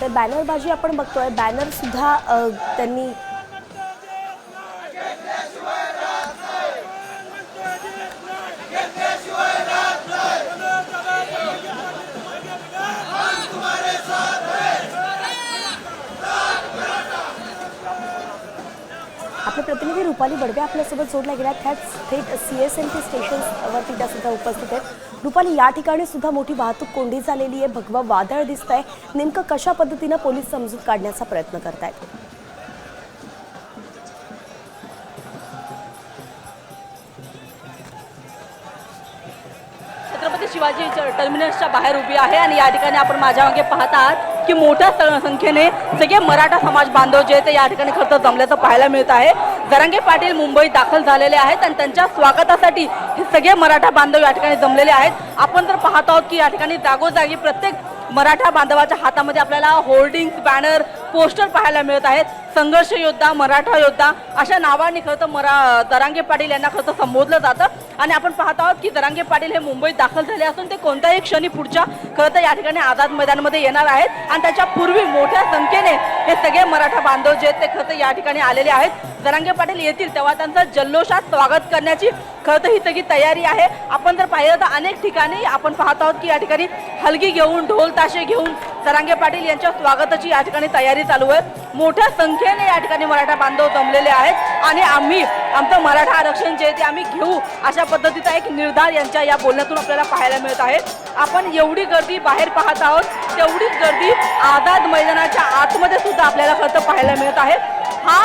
तर बॅनरबाजी आपण बघतोय, बॅनर सुद्धा त्यांनी आपले प्रतिनिधी रुपाली बडवे आपल्यासोबत जोडल्या गेल्या त्याच थेट CSMT स्टेशनवरती त्या सुद्धा उपस्थित आहेत। रुपाली, या ठिकाणी सुद्धा मोठी वाहतूक कोंडी झालेली आहे, भगवा वादळ दिसतंय, नेमकं कशा पद्धतीने पोलीस समजूत काढण्याचा प्रयत्न करतायत? छत्रपती शिवाजी टर्मिनसच्या बाहेर उभी आहे आणि या ठिकाणी आपण माझ्या मागे पाहत आहात की मोठ्या संख्येने सगळे मराठा समाज बांधव जे ते या ठिकाणी खरं तर जमल्याचं पाहायला मिळत आहे। जरांगे पाटील मुंबईत दाखल झालेले आहेत आणि त्यांच्या स्वागतासाठी हे सगळे मराठा बांधव या ठिकाणी जमलेले आहेत। आपण तर पाहत आहोत की या ठिकाणी जागोजागी प्रत्येक मराठा बांधवाच्या हातामध्ये आपल्याला होर्डिंग्स, बॅनर, पोस्टर पाहायला मिळत आहेत। संघर्ष योद्धा, मराठा योद्धा अशा नावाने खरं तर जरांगे पाटील यांना खरं तर संबोधलं जातं आणि आपण पाहत आहोत की जरांगे पाटील हे मुंबईत दाखल झाले असून ते कोणत्याही क्षणी पुढच्या खरं तर या ठिकाणी आझाद मैदानामध्ये येणार आहेत आणि त्याच्या पूर्वी मोठ्या संख्येने हे सगळे मराठा बांधव जे ते खरं तर या ठिकाणी आलेले आहेत। जरांगे पाटील येतील तेव्हा त्यांचं जल्लोषात स्वागत करण्याची खरं तर ही सगळी तयारी आहे। आपण जर पाहिलं तर अनेक ठिकाणी आपण पाहत आहोत की या ठिकाणी हलगी घेऊन, ढोल ताशे घेऊन जरांगे पाटील यांच्या स्वागताची या ठिकाणी तयारी चालू आहे। मोठ्या संख्येने या ठिकाणी मराठा बांधव जमलेले आहेत आणि आम्ही आमचं मराठा आरक्षण जे ते आम्ही घेऊ अशा पद्धतीचा एक निर्धार यांच्या या बोलण्यातून आपल्याला पाहायला मिळत आहे। आपण एवढी गर्दी बाहेर पाहत आहोत, तेवढीच गर्दी आझाद मैदानाच्या आतमध्ये सुद्धा आपल्याला खरं तर पाहायला मिळत आहे। हा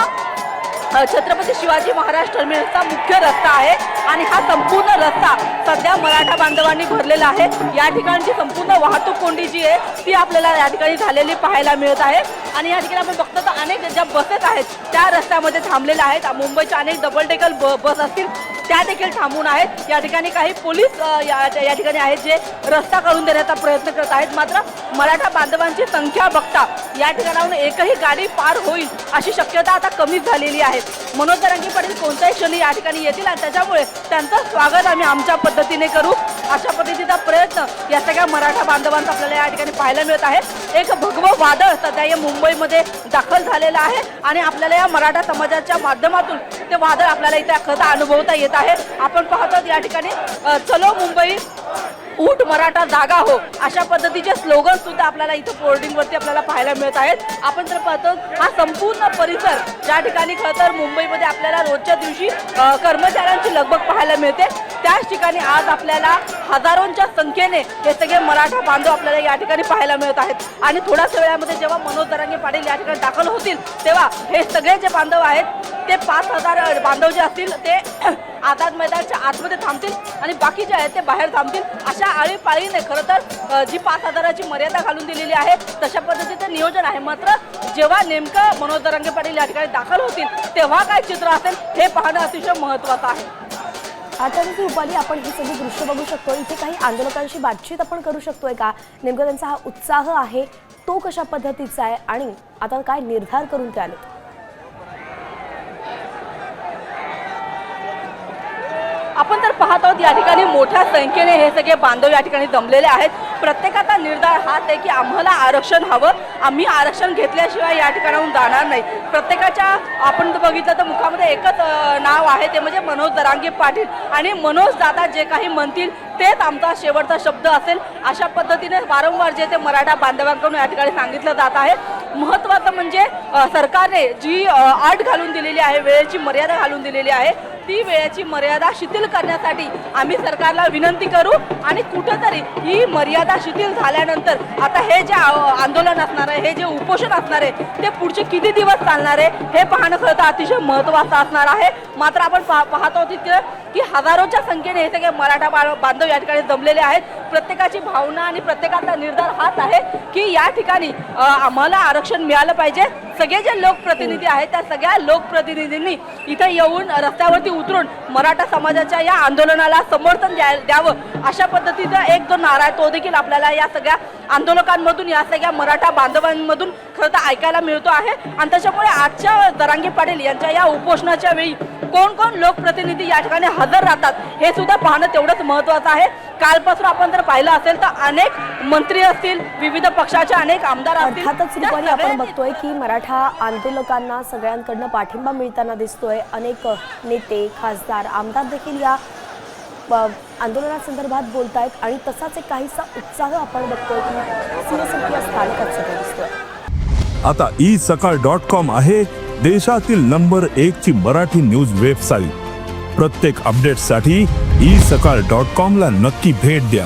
छत्रपती शिवाजी महाराज टर्मिनसचा मुख्य रस्ता आहे आणि हा संपूर्ण रस्ता सध्या मराठा बांधवांनी भरलेला आहे। या ठिकाणची संपूर्ण वाहतूक कोंडी जी आहे ती आपल्याला या ठिकाणी झालेली पाहायला मिळत आहे आणि या ठिकाणी आपण बघतो तर अनेक ज्या बसेस आहेत त्या रस्त्यामध्ये थांबलेल्या आहेत। मुंबईच्या अनेक डबल डेकर बस असतील त्या देखील थांबून आहेत। या ठिकाणी काही पोलीस या ठिकाणी आहेत जे रस्ता करून देण्याचा प्रयत्न करत आहेत, मात्र मराठा बांधवांची संख्या बघता या ठिकाणाहून एकही गाडी पार होईल अशी शक्यता आता कमी झालेली आहे। मनोज जरांगे पाटील कोणत्याही क्षणी या ठिकाणी येतील आणि त्याच्यामुळे त्यांचं स्वागत आम्ही आमच्या पद्धतीने करू अशा पद्धतीचा प्रयत्न या सगळ्या मराठा बांधवांचा आपल्याला या ठिकाणी पाहायला मिळत आहे। एक भगवं वादळ सध्या या मुंबईमध्ये दाखल झालेलं आहे आणि आपल्याला या मराठा समाजाच्या माध्यमातून ते वादळ आपल्याला इथे खरं अनुभवता येत आहे। आपण पाहतो या ठिकाणी चलो मुंबई, ऊठ मराठा जागा हो अशा पद्धतीचे स्लोगन सुद्धा आपल्याला इथं बोर्डिंग वरती आपल्याला पाहायला मिळत आहेत। आपण जर पाहतो हा संपूर्ण परिसर ज्या ठिकाणी खरं तर मुंबईमध्ये आपल्याला रोजच्या दिवशी कर्मचाऱ्यांची लगबग पाहायला मिळते, त्याच ठिकाणी आज आपल्याला हजारोंच्या संख्येने हे सगळे मराठा बांधव आपल्याला या ठिकाणी पाहायला मिळत आहेत आणि थोड्याच वेळामध्ये जेव्हा मनोज जरांगे पाटील या ठिकाणी दाखल होतील तेव्हा हे सगळे जे बांधव आहेत ते 5000 बांधव जे असतील ते आझाद मैदानाच्या आतमध्ये थांबतील आणि बाकी जे आहेत ते बाहेर थांबतील। अशा आळीपाळीने खरं तर जी 5000ची मर्यादा घालून दिलेली आहे तशा पद्धतीचं नियोजन आहे। मात्र जेव्हा नेमकं मनोज जरांगे पाटील या ठिकाणी दाखल होतील तेव्हा काय चित्र असेल हे पाहणं अतिशय महत्त्वाचं आहे। आता रुपाली, आपण ही सगळी दृश्य बघू शकतो, इथे काही आंदोलकांशी बातचीत आपण करू शकतोय का? नेमकं त्यांचा हा उत्साह आहे तो कशा पद्धतीचा आहे आणि आता काय निर्धार करून ते आले? आपण तर पाहत आहोत या ठिकाणी मोठ्या संख्येने हे सगळे बांधव या ठिकाणी जमलेले आहेत। प्रत्येकाचा निर्धार हाच आहे की आम्हाला आरक्षण हवं, आम्ही आरक्षण घेतल्याशिवाय या ठिकाणाहून जाणार नाही। प्रत्येकाच्या आपण बघितलं तर मुखामध्ये एकच नाव आहे, ते म्हणजे मनोज जरांगे पाटील आणि मनोज दादा जे काही म्हणतील तेच आमचा शेवटचा शब्द असेल अशा पद्धतीने वारंवार जे ते मराठा बांधवांकडून या ठिकाणी सांगितलं जात आहे। महत्त्वाचं म्हणजे सरकारने जी अट घालून दिलेली आहे, वेळेची मर्यादा घालून दिलेली आहे, ती वेळेची मर्यादा शिथिल करण्यासाठी आम्ही सरकारला विनंती करू आणि कुठेतरी ही मर्यादा शिथिल झाल्यानंतर आता हे जे आंदोलन असणार आहे, हे जे उपोषण असणार आहे ते पुढचे किती दिवस चालणार आहे हे पाहणं खरं तर अतिशय महत्त्वाचं असणार आहे। मात्र आपण पाहतो तिथे की हजारोच्या संख्येने हे सगळे मराठा बांधव या ठिकाणी जमलेले आहेत। प्रत्येकाची भावना आणि प्रत्येकाचा निर्धार हाच आहे की या ठिकाणी आम्हाला आरक्षण मिळालं पाहिजे। सगळे जे लोकप्रतिनिधी आहेत त्या सगळ्या लोकप्रतिनिधींनी इथे येऊन रस्त्यावरती उतरून मराठा समाजाच्या या आंदोलनाला समर्थन द्यावं अशा पद्धतीचा एक जो नारा आहे तो देखील आपल्याला या सगळ्या आंदोलकांमधून या सगळ्या मराठा बांधवांमधून खरं तर ऐकायला मिळतो आहे. आणि त्याच्यामुळे आजच्या जरांगे पाटील यांच्या या उपोषणाच्या वेळी कोण कोण लोकप्रतिनिधी या ठिकाणी हजर राहतात हे सुद्धा पाहणं तेवढंच महत्त्वाचं आहे. कालपासून आपण जर पाहिलं असेल तर अनेक मंत्री असतील, विविध पक्षाचे अनेक आमदार असतील. अर्थातच रुपाली, आपण बघतोय की मराठा आंदोलकांना सगळ्यांकडनं पाठिंबा मिळताना दिसतोय. अनेक नेते, खासदार, आमदार देखील या आंदोलनासंदर्भात बोलतायत आणि तसाच एक काहीसा उत्साह आपण बघतोय की सीएसएमटी स्थानिकात सगळं दिसतोय. आता isakal.com आहे देशातील नंबर 1 ची मराठी न्यूज वेबसाईट. प्रत्येक अपडेटसाठी isakal.com ला नक्की भेट द्या.